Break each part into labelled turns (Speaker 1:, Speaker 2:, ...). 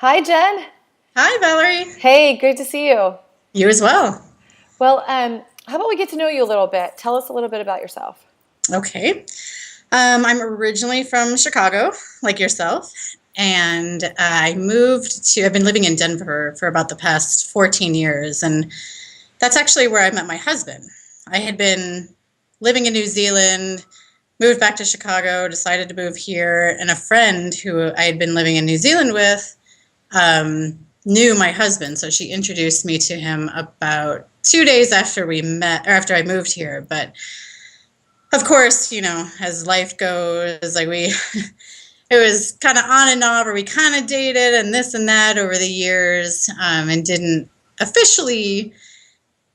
Speaker 1: Hi, Jen.
Speaker 2: Hi, Valerie.
Speaker 1: Hey, good to see you.
Speaker 2: You as well.
Speaker 1: Well, how about we get to know you a little bit? Tell us a little bit about yourself.
Speaker 2: Okay. I'm originally from Chicago, like yourself, and I've been living in Denver for about the past 14 years, and that's actually where I met my husband. I had been living in New Zealand, moved back to Chicago, decided to move here, and a friend who I had been living in New Zealand with knew my husband, so she introduced me to him about 2 days after we met, or after I moved here. But of course, as life goes, like it was kind of on and off, or we kind of dated and this and that over the years, and didn't officially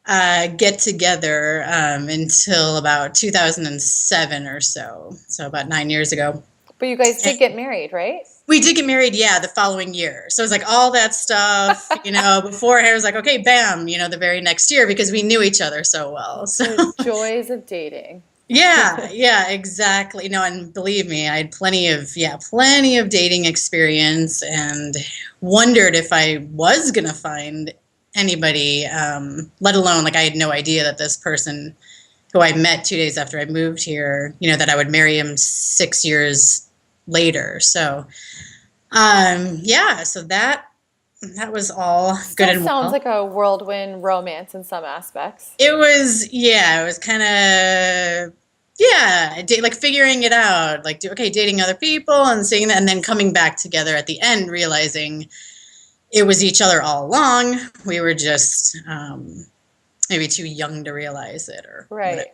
Speaker 2: get together until about 2007 or so about 9 years ago.
Speaker 1: But you guys did get married, right?
Speaker 2: We did get married, yeah, the following year. So it was like all that stuff, before I was like, okay, bam, the very next year, because we knew each other so well. So
Speaker 1: The joys of dating.
Speaker 2: yeah, exactly. No, and believe me, I had plenty of dating experience, and wondered if I was going to find anybody, let alone, like, I had no idea that this person who I met 2 days after I moved here, that I would marry him 6 years later. So, so that was all good
Speaker 1: Still
Speaker 2: and
Speaker 1: sounds
Speaker 2: well.
Speaker 1: like a whirlwind romance in some aspects.
Speaker 2: It was kind of, like figuring it out, like, okay, dating other people and seeing that, and then coming back together at the end, realizing it was each other all along. We were just maybe too young to realize it, or whatever.
Speaker 1: Right.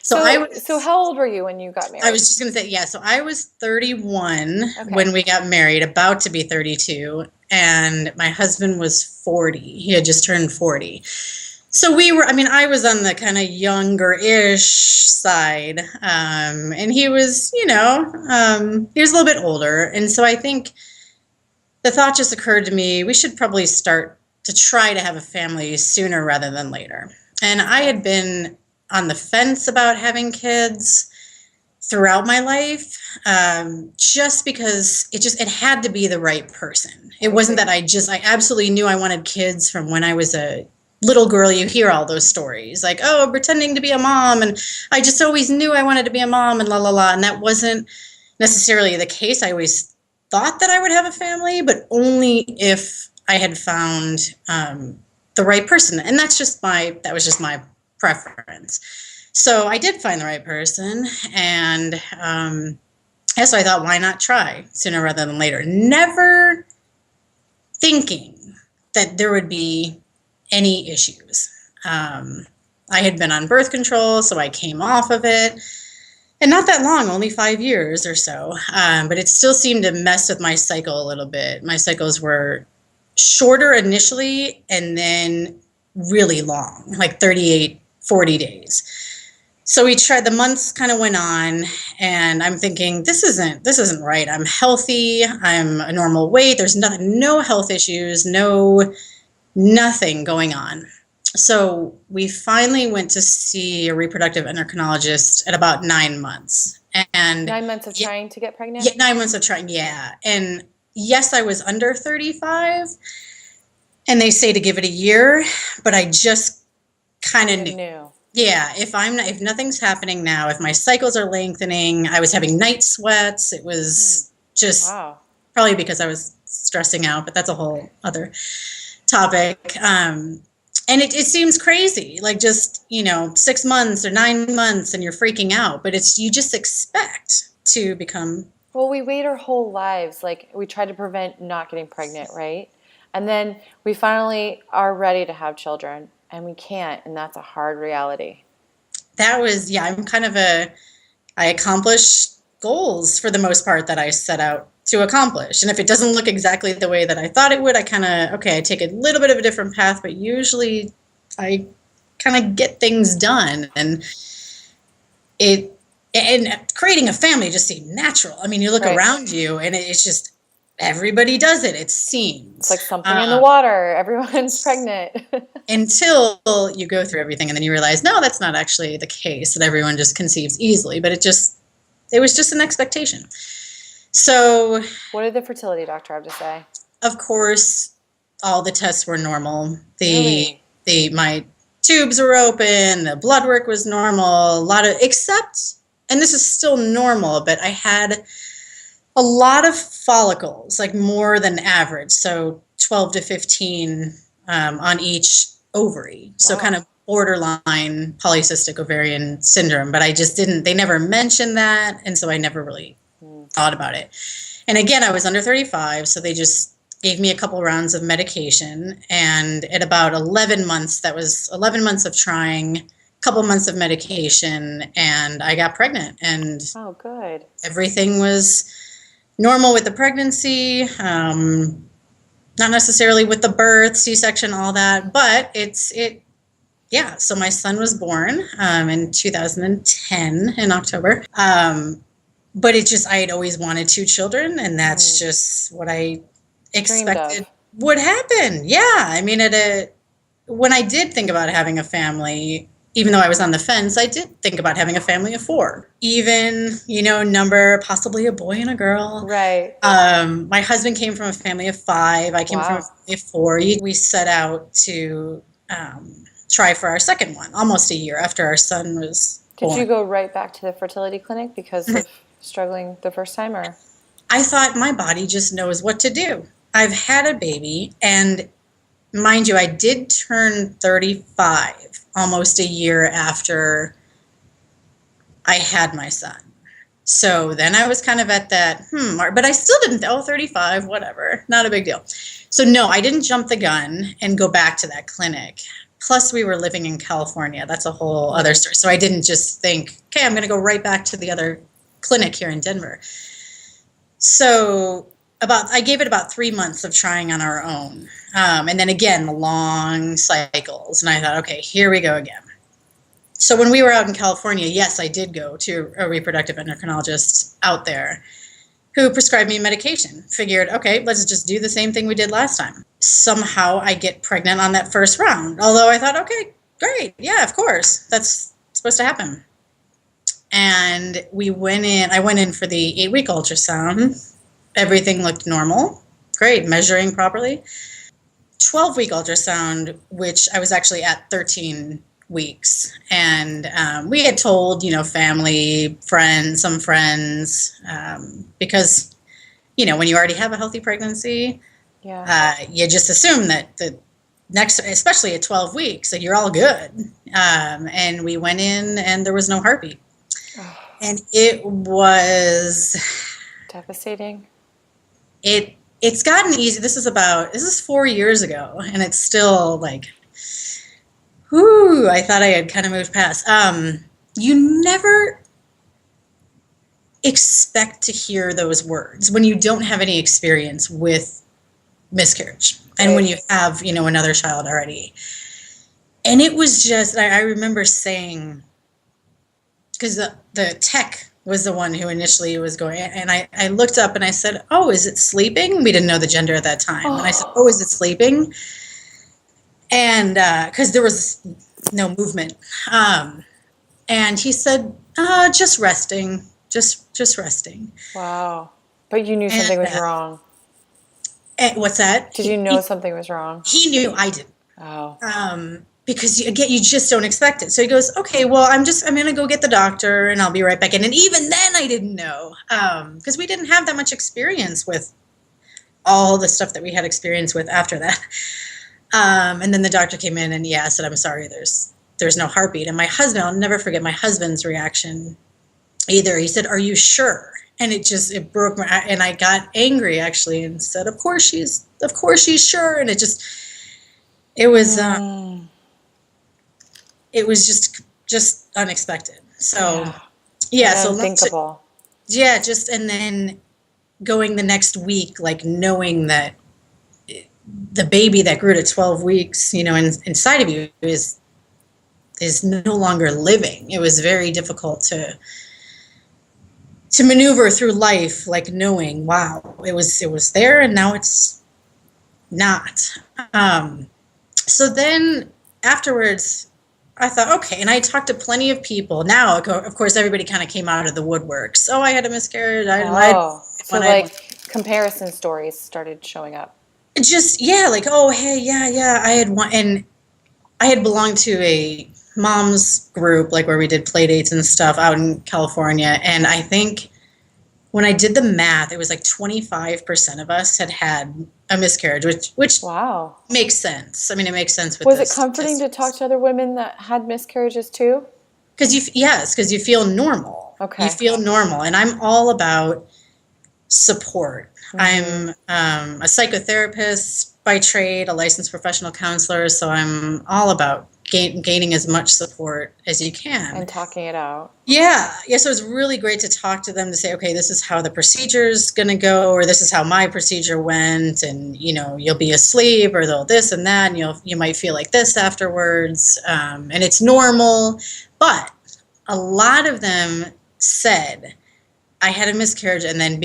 Speaker 2: So I
Speaker 1: So
Speaker 2: was
Speaker 1: how old were you when you got
Speaker 2: I
Speaker 1: married?
Speaker 2: was just going to say, yeah, so I was 31
Speaker 1: Okay.
Speaker 2: when we got married, about to be 32, and my husband was 40. He had just turned 40. So I was on the kind of younger-ish side, and he was, he was a little bit older. And so I think the thought just occurred to me, we should probably start to try to have a family sooner rather than later. And I
Speaker 1: Okay.
Speaker 2: had been on the fence about having kids throughout my life, just because it had to be the right person. It
Speaker 1: I
Speaker 2: wasn't that
Speaker 1: agree.
Speaker 2: I absolutely knew I wanted kids from when I was a little girl. You hear all those stories like, oh, pretending to be a mom, and I just always knew I wanted to be a mom, and la la la. And that wasn't necessarily the case. I always thought that I would have a family, but only if I had found the right person. And that was just my preference. So I did find the right person, and so I thought, why not try sooner rather than later? Never thinking that there would be any issues. I had been on birth control, so I came off of it, and not that long, only 5 years or so. But it still seemed to mess with my cycle a little bit. My cycles were shorter initially, and then really long, like 38, 40 days. So we tried, the months kind of went on, and I'm thinking, this isn't right. I'm healthy. I'm a normal weight. There's nothing, no health issues, nothing going on. So we finally went to see a reproductive endocrinologist at about 9 months. And
Speaker 1: 9 months of
Speaker 2: yeah,
Speaker 1: trying to get pregnant?
Speaker 2: yeah, 9 months of trying, yeah. And yes, I was under 35, and they say to give it a year, but I just kind of
Speaker 1: You
Speaker 2: knew.
Speaker 1: knew.
Speaker 2: Yeah, if nothing's happening now, if my cycles are lengthening, I was having night sweats. It
Speaker 1: Hmm.
Speaker 2: was just
Speaker 1: Wow.
Speaker 2: probably because I was stressing out, but that's a whole other topic. And it seems crazy, like, just 6 months or 9 months, and you're freaking out, but you just expect to become.
Speaker 1: Well, we wait our whole lives. Like, we try to prevent not getting pregnant, right? And then we finally are ready to have children, and we can't, and that's a hard reality.
Speaker 2: That was, yeah, I accomplish goals for the most part that I set out to accomplish. And if it doesn't look exactly the way that I thought it would, I take a little bit of a different path, but usually I kind of get things done. It, and creating a family just seemed natural. I mean, you look
Speaker 1: Right.
Speaker 2: around you, and it's just, everybody does it, it
Speaker 1: It's
Speaker 2: seems.
Speaker 1: like something in the water. Everyone's pregnant.
Speaker 2: Until you go through everything, and then you realize, no, that's not actually the case, that everyone just conceives easily, but it was just an expectation. So
Speaker 1: What did the fertility doctor have to say?
Speaker 2: of course, all the tests were normal.
Speaker 1: Really?
Speaker 2: My tubes were open, the blood work was normal, except, and this is still normal, but I had a lot of follicles, like more than average. So 12 to 15 on each ovary. So kind of borderline polycystic ovarian syndrome. But I just didn't, they never mentioned that. And so I never really thought about it. And again, I was under 35. So they just gave me a couple rounds of medication. And at about 11 months, that was 11 months of trying, a couple months of medication, and I got pregnant. And
Speaker 1: Oh, good.
Speaker 2: everything was normal with the pregnancy, not necessarily with the birth, C-section, all that, but yeah. So my son was born in 2010 in October. But I had always wanted 2 children, and that's just what I expected would happen. Yeah. I mean, when I did think about having a family, even though I was on the fence, I did think about having a family of 4. Even, number, possibly a boy and a girl.
Speaker 1: Right.
Speaker 2: My husband came from a family of 5. I came from a family of 4. We set out to try for our second one almost a year after our son was born.
Speaker 1: Did you go right back to the fertility clinic because of struggling the first time, or?
Speaker 2: I thought my body just knows what to do. I've had a baby, and mind you, I did turn 35 almost a year after I had my son. So then I was kind of at that, but I still didn't, 35, whatever, not a big deal. So no, I didn't jump the gun and go back to that clinic. Plus we were living in California. That's a whole other story. So I didn't just think, okay, I'm going to go right back to the other clinic here in Denver. So I gave it about 3 months of trying on our own. And then again, the long cycles. And I thought, okay, here we go again. So when we were out in California, yes, I did go to a reproductive endocrinologist out there who prescribed me medication. Figured, okay, let's just do the same thing we did last time. Somehow I get pregnant on that first round. Although I thought, okay, great. Yeah, of course. That's supposed to happen. And I went in for the 8-week ultrasound. Everything looked normal. Great, measuring properly. 12-week ultrasound, which I was actually at 13 weeks. And we had told, family, friends, some friends, because, when you already have a healthy pregnancy, you just assume that the next, especially at 12 weeks, that you're all good. And we went in and there was no heartbeat. And it was
Speaker 1: devastating.
Speaker 2: It's gotten easy. This is 4 years ago, and it's still like, I thought I had kind of moved past. You never expect to hear those words when you don't have any experience with miscarriage, and when you have, another child already. And it was just, I remember saying, because the tech was the one who initially was going, and I looked up and I said, oh, is it sleeping? We didn't know the gender at that time. And I said, oh, is it sleeping? And because there was no movement. And he said, just resting, just resting.
Speaker 1: Wow. But you knew something was wrong.
Speaker 2: What's that?
Speaker 1: Did you know something was wrong?
Speaker 2: He knew, I didn't.
Speaker 1: Oh.
Speaker 2: Because again, you just don't expect it. So he goes, okay, well, I'm going to go get the doctor and I'll be right back in. And even then I didn't know, because we didn't have that much experience with all the stuff that we had experience with after that. And then the doctor came in and said, I'm sorry, there's no heartbeat. And my husband, I'll never forget my husband's reaction either. He said, are you sure? And it broke and I got angry actually and said, of course she's sure. And it was just unexpected. So, so
Speaker 1: unthinkable.
Speaker 2: And then going the next week, like knowing that the baby that grew to 12 weeks, inside of you is no longer living. It was very difficult to maneuver through life, like knowing, wow, it was there and now it's not. So then afterwards, I thought, okay, and I talked to plenty of people. Now, of course, everybody kind of came out of the woodwork. So I had a miscarriage.
Speaker 1: So comparisons stories started showing up.
Speaker 2: just, yeah, like, oh, hey, yeah, I had one, and I had belonged to a mom's group, like where we did play dates and stuff out in California. And I think when I did the math, it was like 25% of us had a miscarriage, which
Speaker 1: Wow.
Speaker 2: makes sense. I mean, it makes sense with
Speaker 1: Was
Speaker 2: the
Speaker 1: it comforting to talk
Speaker 2: statistics.
Speaker 1: to other women that had miscarriages too?
Speaker 2: Because you feel normal. You
Speaker 1: Okay.
Speaker 2: feel normal. And I'm all about support.
Speaker 1: Mm-hmm.
Speaker 2: I'm a psychotherapist by trade, a licensed professional counselor, so I'm all about gaining as much support as you can.
Speaker 1: And talking it out.
Speaker 2: Yeah. So it's really great to talk to them to say, okay, this is how the procedure's going to go, or this is how my procedure went, and you'll be asleep, or they'll this and that, and you might feel like this afterwards, and it's normal. But a lot of them said, I had a miscarriage and then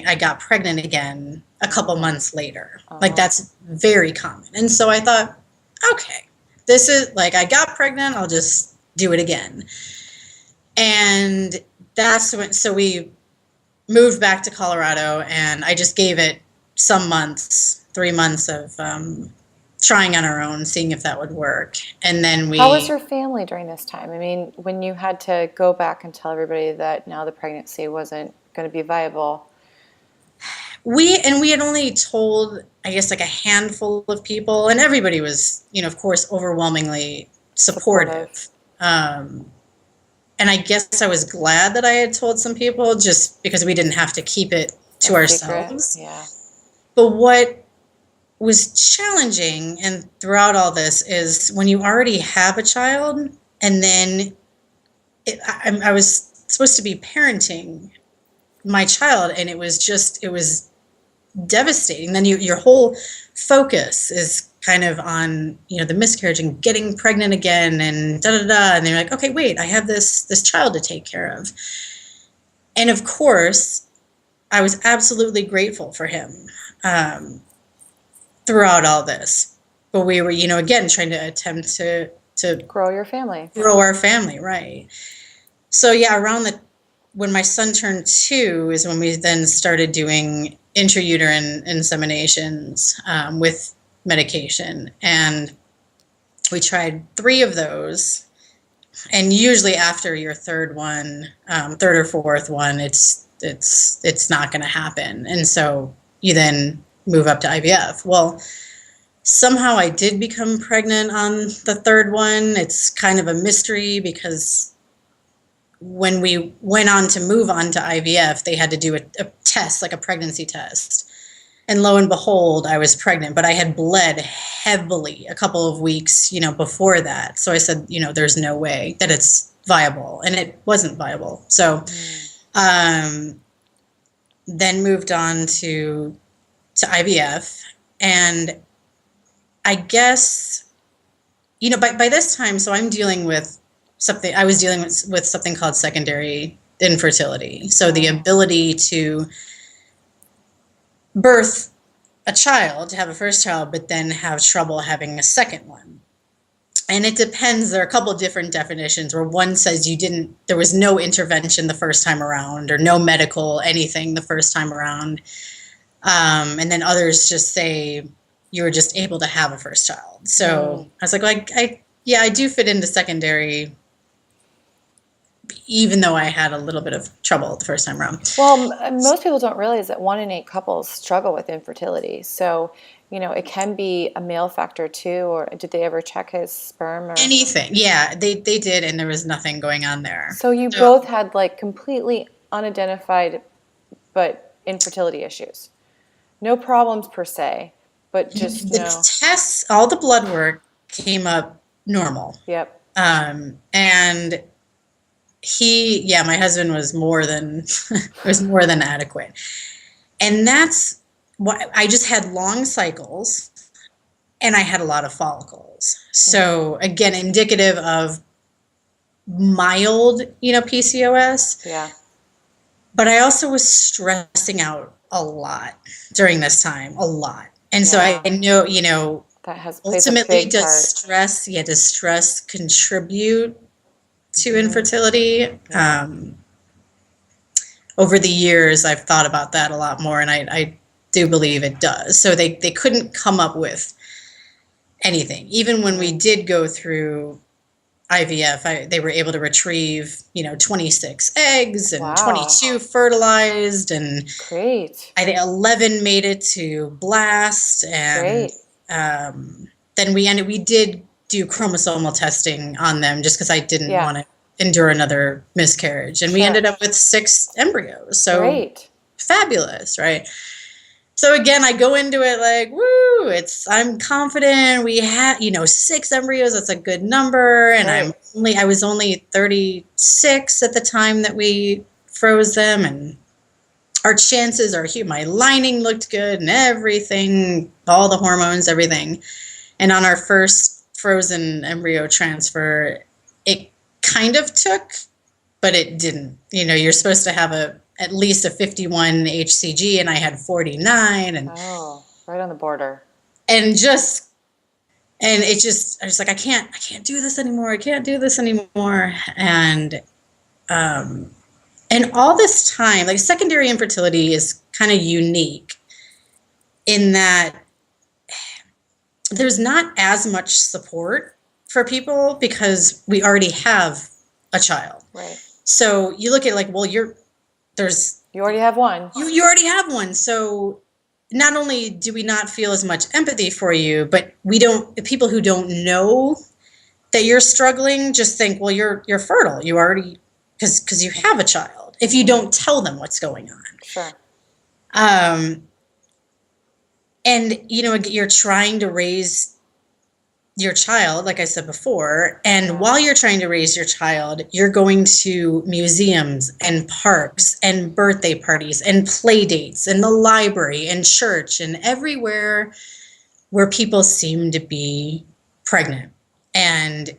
Speaker 2: I got pregnant again a couple months later. Like,
Speaker 1: Oh.
Speaker 2: that's very common. And so I thought, okay, this is like, I got pregnant, I'll just do it again. And so we moved back to Colorado, and I just gave it some months, 3 months of trying on our own, seeing if that would work. And then
Speaker 1: How was your family during this time? I mean, when you had to go back and tell everybody that now the pregnancy wasn't going to be viable.
Speaker 2: we had only told, I guess, like a handful of people, and everybody was, of course, overwhelmingly supportive. Um, and I guess I was glad that I had told some people, just because we didn't have to keep it to
Speaker 1: A secret.
Speaker 2: ourselves.
Speaker 1: Yeah.
Speaker 2: But what was challenging and throughout all this is when you already have a child, and then I was supposed to be parenting my child, and it was devastating. Then your whole focus is kind of on the miscarriage and getting pregnant again, and da da da. And they're like, okay, wait, I have this child to take care of. And of course, I was absolutely grateful for him throughout all this. But we were, again, trying to attempt to
Speaker 1: Grow your family.
Speaker 2: grow our family, right? So yeah, when my son turned 2 is when we then started doing intrauterine inseminations with medication, and we tried 3 of those. And usually after your third or fourth one, it's not going to happen, and so you then move up to IVF. Well, somehow I did become pregnant on the third one. It's kind of a mystery, because when we went on to move on to IVF, they had to do a test, like a pregnancy test. And lo and behold, I was pregnant, but I had bled heavily a couple of weeks, before that. So I said, there's no way that it's viable. And it wasn't viable. So then moved on to IVF. And I guess, by this time, so I'm dealing with something, I was dealing with something called secondary infertility. So the ability to birth a child, to have a first child, but then have trouble having a second one. And it depends. There are a couple of different definitions, where one says there was no intervention the first time around, or no medical anything the first time around. And then others just say you were just able to have a first child. So I was like, I do fit into secondary, even though I had a little bit of trouble the first time around.
Speaker 1: Well, most people don't realize that 1 in 8 couples struggle with infertility. So, it can be a male factor too. Or did they ever check his sperm? Or
Speaker 2: Anything. Yeah, they did, and there was nothing going on there.
Speaker 1: so you both had like completely unidentified but infertility issues. No problems per se, but just
Speaker 2: the tests, all the blood work came up normal.
Speaker 1: Yep.
Speaker 2: And my husband was more than adequate. And that's what I just had long cycles, and I had a lot of follicles. So again, indicative of mild, PCOS.
Speaker 1: Yeah.
Speaker 2: But I also was stressing out a lot during this time, a lot. And so I know,
Speaker 1: that
Speaker 2: ultimately, does stress contribute to infertility? Over the years, I've thought about that a lot more, and I do believe it does. So they couldn't come up with anything. Even when we did go through IVF, they were able to retrieve, 26 eggs and
Speaker 1: Wow.
Speaker 2: 22 fertilized, and
Speaker 1: Great.
Speaker 2: I think 11 made it to blast. And then we did do chromosomal testing on them just because I didn't want to endure another miscarriage. And we ended up with 6 embryos. So
Speaker 1: great.
Speaker 2: Fabulous, right? So again, I go into it like, woo, I'm confident. We had, 6 embryos. That's a good number. And I was only 36 at the time that we froze them. And our chances are huge. My lining looked good and everything, all the hormones, everything. And on our first frozen embryo transfer, it kind of took, but it didn't. You're supposed to have at least a 51 HCG, and I had 49, and
Speaker 1: right on the border.
Speaker 2: And I was like, I can't do this anymore. I can't do this anymore. And all this time, like, secondary infertility is kind of unique in that there's not as much support for people because we already have a child.
Speaker 1: Right.
Speaker 2: So you look at like, well, you
Speaker 1: already have one.
Speaker 2: You already have one. So not only do we not feel as much empathy for you, but people who don't know that you're struggling just think, well, you're fertile. You already, because you have a child, if you don't tell them what's going on.
Speaker 1: Sure.
Speaker 2: And, you're trying to raise your child, like I said before, and while you're trying to raise your child, you're going to museums and parks and birthday parties and play dates and the library and church and everywhere where people seem to be pregnant and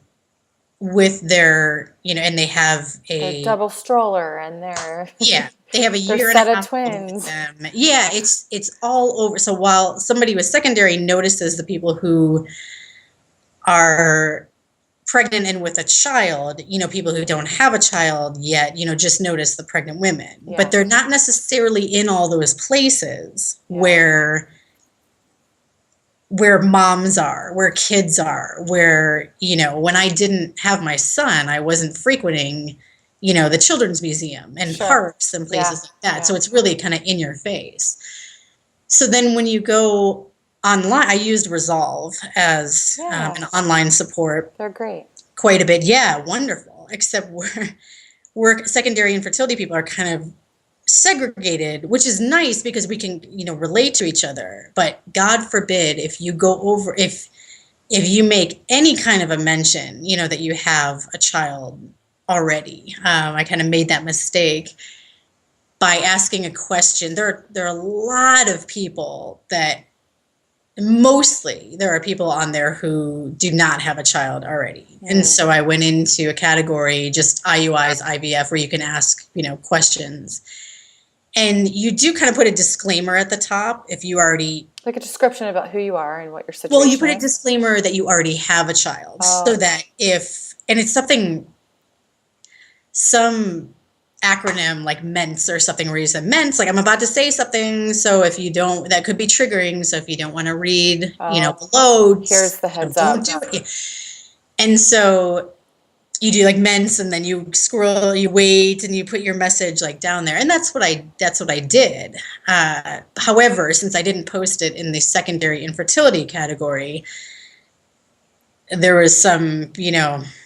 Speaker 2: with their, and they have
Speaker 1: their double stroller and their
Speaker 2: they have a year
Speaker 1: set
Speaker 2: and a
Speaker 1: of
Speaker 2: half
Speaker 1: twins.
Speaker 2: Yeah, it's all over. So while somebody with secondary notices the people who are pregnant and with a child, people who don't have a child yet, just notice the pregnant women, but they're not necessarily in all those places where moms are, where kids are, where, when I didn't have my son, I wasn't frequenting, the children's museum and parks and places like that. So it's really kind of in your face. So then when you go online, I used Resolve as an online support.
Speaker 1: They're great.
Speaker 2: Quite a bit. Yeah, wonderful. Except we're secondary infertility people are kind of segregated, which is nice because we can, relate to each other. But God forbid if you go over, if you make any kind of a mention, that you have a child already. I kind of made that mistake by asking a question. There are a lot of people that mostly there are people on there who do not have a child already. And so I went into a category, just IUIs, IVF, where you can ask, questions. And you do kind of put a disclaimer at the top if you already...
Speaker 1: Like a description about who you are and what your situation is.
Speaker 2: Well, you put a disclaimer that you already have a child. So that and it's some acronym like MENTS or something where you said MENTS, like I'm about to say something, so if you don't, that could be triggering, so if you don't want to read below,
Speaker 1: here's the heads up.
Speaker 2: Don't do it. And so you do like MENTS, and then you scroll, you wait, and you put your message like down there, and that's what I did. However, since I didn't post it in the secondary infertility category, there was some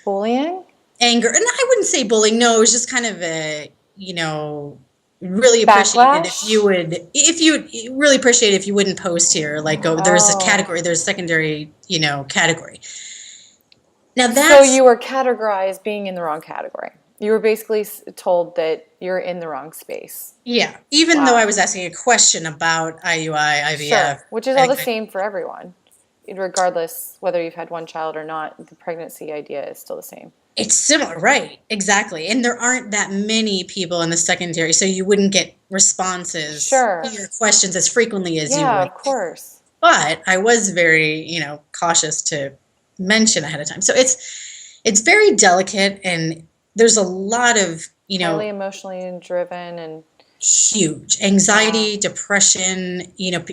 Speaker 1: bullying,
Speaker 2: anger, and I wouldn't say bullying. No, it was just kind of a, really appreciate it if you would really appreciate it if you wouldn't post here. Like, there's a category, there's a secondary, category. Now
Speaker 1: so you were categorized being in the wrong category. You were basically told that you're in the wrong space.
Speaker 2: Yeah, even though I was asking a question about IUI, IVF.
Speaker 1: Sure, which is all the same for everyone. Regardless whether you've had one child or not, the pregnancy idea is still the same.
Speaker 2: It's similar, right? Exactly. And there aren't that many people in the secondary, so you wouldn't get responses to your questions as frequently as you would.
Speaker 1: Yeah, of course.
Speaker 2: But I was very, cautious to mention ahead of time. So it's very delicate, and there's a lot of,
Speaker 1: highly emotionally driven, and
Speaker 2: huge. Anxiety, depression,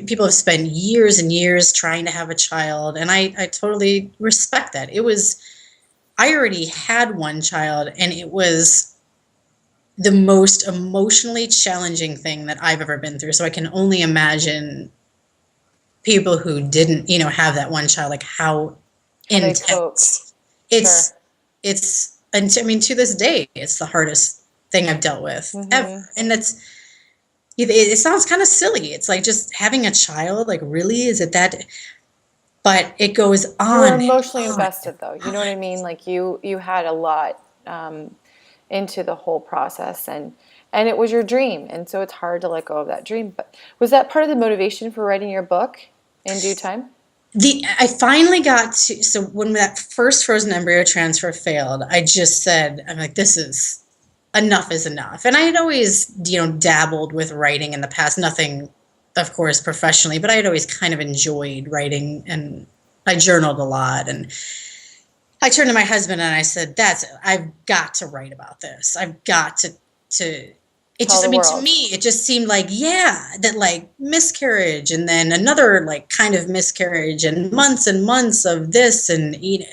Speaker 2: people have spent years and years trying to have a child. And I totally respect that. I already had one child, and it was the most emotionally challenging thing that I've ever been through. So I can only imagine people who didn't, have that one child, like how
Speaker 1: they coped.
Speaker 2: intense. It's, and I mean, to this day, it's the hardest thing I've dealt with ever. And it sounds kind of silly. It's like just having a child, like, really, is it that? But it goes on.
Speaker 1: You're emotionally invested, though. You know what I mean? Like you had a lot into the whole process, and it was your dream, and so it's hard to let go of that dream. But was that part of the motivation for writing your book in due time?
Speaker 2: I finally got to, so when that first frozen embryo transfer failed, I just said, I'm like, enough is enough. And I had always, dabbled with writing in the past, nothing, of course, professionally, but I had always kind of enjoyed writing, and I journaled a lot. And I turned to my husband and I said, I've got to write about this. I've got to to me, it just seemed like, that like miscarriage, and then another like kind of miscarriage, and months of this, and
Speaker 1: you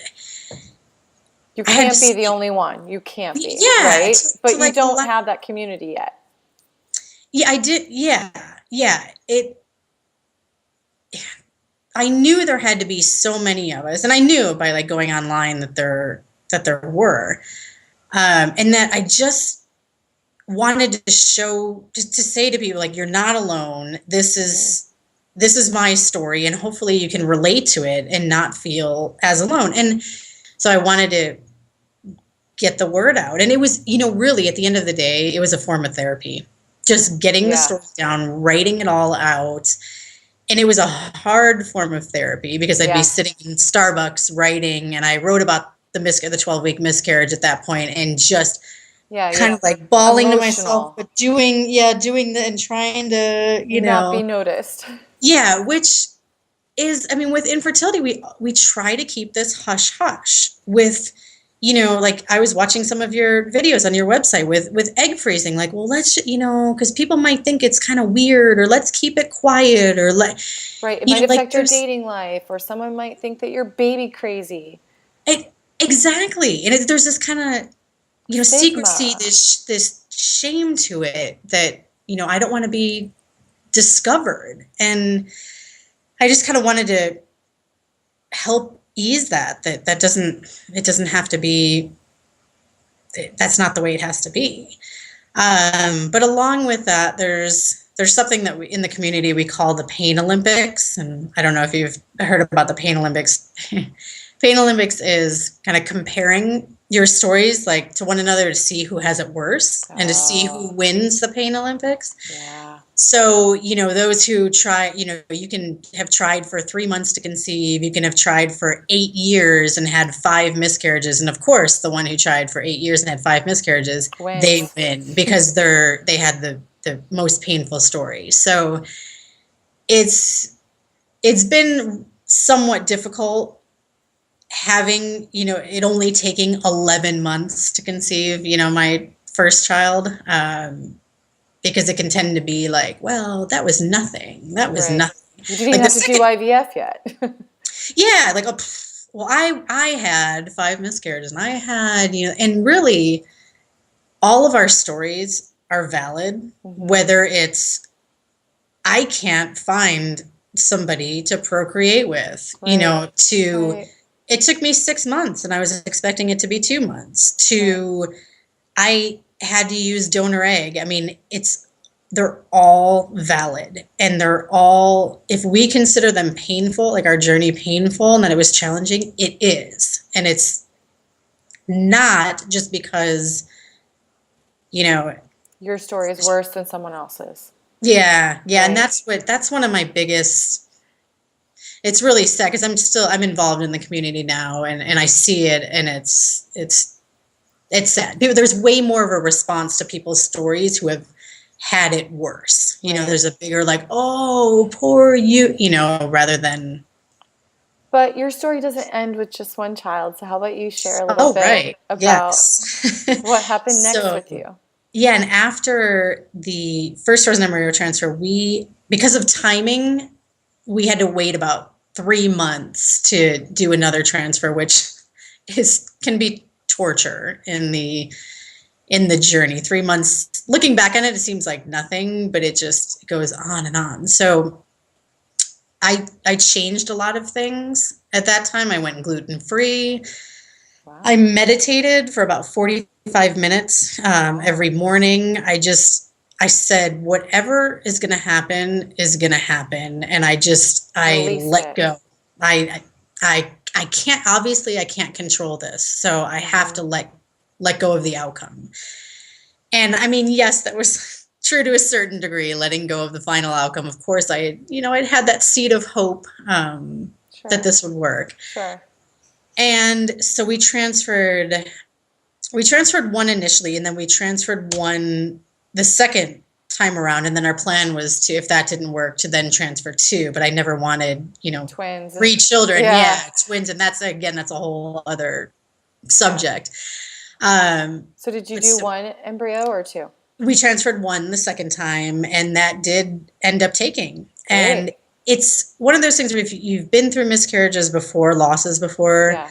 Speaker 1: can't be the only one. You can't be, right? But you don't have that community yet.
Speaker 2: Yeah, I did. Yeah. I knew there had to be so many of us, and I knew by like going online that there were, and that I just wanted to just to say to people, like, you're not alone. This is my story, and hopefully you can relate to it and not feel as alone. And so I wanted to get the word out. And it was, really at the end of the day, it was a form of therapy, just getting the story down, writing it all out. And it was a hard form of therapy because I'd be sitting in Starbucks writing, and I wrote about the 12-week miscarriage at that point, and just kind of like bawling to myself, but doing and trying to,
Speaker 1: not be noticed.
Speaker 2: Yeah, which is, I mean, with infertility, we try to keep this hush hush with, like I was watching some of your videos on your website with egg freezing, like, well, let's, because people might think it's kind of weird, or let's keep it quiet, or
Speaker 1: right, it might affect your dating life, or someone might think that you're baby crazy.
Speaker 2: Exactly. And there's this kind of, secrecy, this shame to it that, I don't want to be discovered. And I just kind of wanted to help ease that doesn't have to be, that's not the way it has to be. But along with that, there's something that in the community we call the Pain Olympics. And I don't know if you've heard about the Pain Olympics. Pain Olympics is kind of comparing your stories like to one another to see who has it worse and to see who wins the Pain Olympics.
Speaker 1: Yeah.
Speaker 2: So, those who try, you can have tried for 3 months to conceive. You can have tried for 8 years and had 5 miscarriages. And of course, the one who tried for 8 years and had 5 miscarriages, they win because they had the most painful story. So it's been somewhat difficult having, it only taking 11 months to conceive, my first child, because it can tend to be like, well, that was nothing. That was nothing.
Speaker 1: You didn't even have to do IVF yet.
Speaker 2: Yeah, like, well, I had 5 miscarriages, and I had, and really, all of our stories are valid, whether it's, I can't find somebody to procreate with, it took me 6 months, and I was expecting it to be 2 months, I had to use donor egg. I mean, they're all valid, and they're all, if we consider them painful, like our journey painful and that it was challenging, it is. And it's not just because,
Speaker 1: your story is worse than someone else's.
Speaker 2: Yeah. Right. And that's one of my biggest, it's really sad because I'm involved in the community now, and I see it, and it's sad. There's way more of a response to people's stories who have had it worse. There's a bigger like, oh, poor you, rather than.
Speaker 1: But your story doesn't end with just one child. So how about you share a little bit about what happened next with you?
Speaker 2: yeah, and after the first frozen embryo transfer, because of timing, we had to wait about 3 months to do another transfer, which can be torture in the journey. 3 months, looking back on it, it seems like nothing, but it just goes on and on. So I changed a lot of things at that time. I went gluten free.
Speaker 1: Wow.
Speaker 2: I meditated for about 45 minutes every morning. I said, whatever is going to happen is going to happen. And I
Speaker 1: Release
Speaker 2: let
Speaker 1: it.
Speaker 2: go. I can't, obviously I can't control this. So I have to let go of the outcome. And I mean, yes, that was true to a certain degree, letting go of the final outcome. Of course, I'd had that seed of hope that this would work.
Speaker 1: Sure.
Speaker 2: And so we transferred one initially, and then we transferred one the second time around. And then our plan was to, if that didn't work, to then transfer two. But I never wanted,
Speaker 1: Twins.
Speaker 2: 3 children.
Speaker 1: Yeah.
Speaker 2: Twins. And that's a whole other subject.
Speaker 1: So did you do one embryo or two?
Speaker 2: We transferred one the second time, and that did end up taking.
Speaker 1: Great.
Speaker 2: And it's one of those things where if you've been through miscarriages before, losses before,
Speaker 1: Yeah.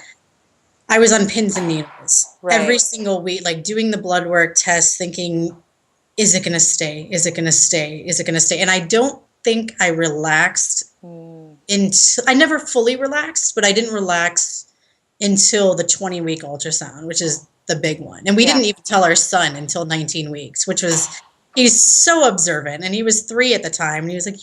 Speaker 2: I was on pins and needles every
Speaker 1: Right.
Speaker 2: single week, like doing the blood work tests, thinking, is it going to stay? Is it going to stay? Is it going to stay? And I don't think I relaxed until, I never fully relaxed, but I didn't relax until the 20-week ultrasound, which is the big one. And we didn't even tell our son until 19 weeks, he's so observant. And he was 3 at the time. And he was like,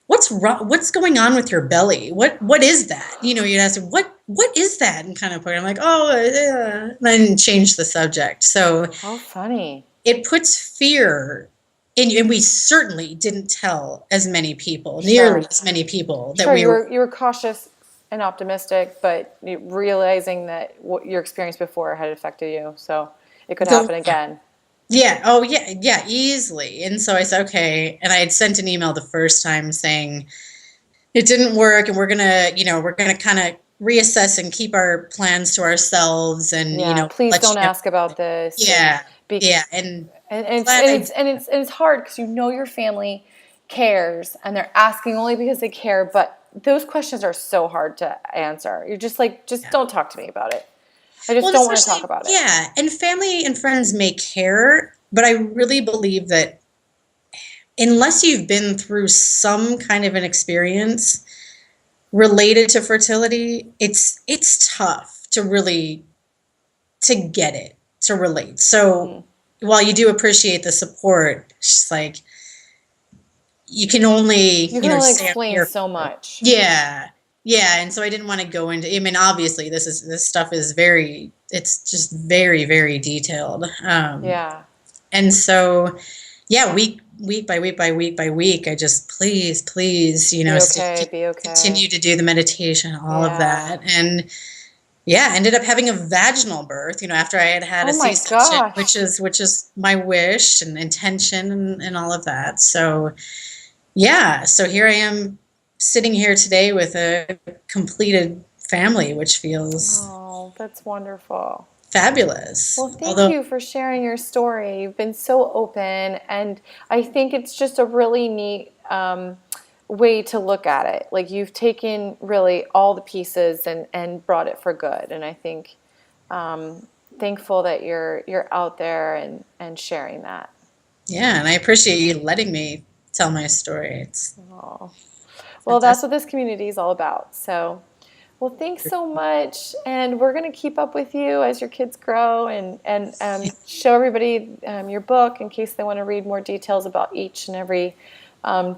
Speaker 2: what's wrong? What's going on with your belly? What is that? You'd ask him, what is that? And kind of put, I'm like, oh, yeah. And I didn't change the subject. So
Speaker 1: How funny.
Speaker 2: it puts fear in, and we certainly didn't tell as many people, nearly as many people that
Speaker 1: you were cautious and optimistic, but realizing that what your experience before had affected you, so it could happen again.
Speaker 2: Yeah. Oh, yeah. Yeah. Easily. And so I said, okay. And I had sent an email the first time saying it didn't work, and we're gonna kind of reassess and keep our plans to ourselves, and
Speaker 1: please don't ask about this.
Speaker 2: Yeah.
Speaker 1: And it's hard because your family cares and they're asking only because they care, but those questions are so hard to answer. You're just like, don't talk to me about it. I just don't want to talk about it.
Speaker 2: Yeah, and family and friends may care, but I really believe that unless you've been through some kind of an experience related to fertility, it's tough to really get it, to relate. So while you do appreciate the support, it's just like you can only
Speaker 1: explain so much.
Speaker 2: Yeah. And so I didn't want to go into, I mean, obviously this stuff is it's just very, very detailed. And so, week by week by week by week, I just, please,
Speaker 1: be okay.
Speaker 2: Continue to do the meditation, all of that. And ended up having a vaginal birth, after I had a C-section, which is my wish and intention and all of that. So, so here I am sitting here today with a completed family, which feels
Speaker 1: that's wonderful,
Speaker 2: fabulous.
Speaker 1: Well, thank you for sharing your story. You've been so open, and I think it's just a really neat way to look at it. Like, you've taken really all the pieces and brought it for good, and I think thankful that you're out there and sharing that.
Speaker 2: Yeah, and I appreciate you letting me tell my story.
Speaker 1: Well, that's what this community is all about. So, well, thanks so much. And we're going to keep up with you as your kids grow and show everybody your book in case they want to read more details about each and every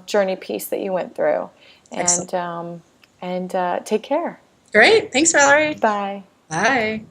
Speaker 1: journey piece that you went through. And take care.
Speaker 2: Great. Thanks, Valerie.
Speaker 1: Bye.
Speaker 2: Bye.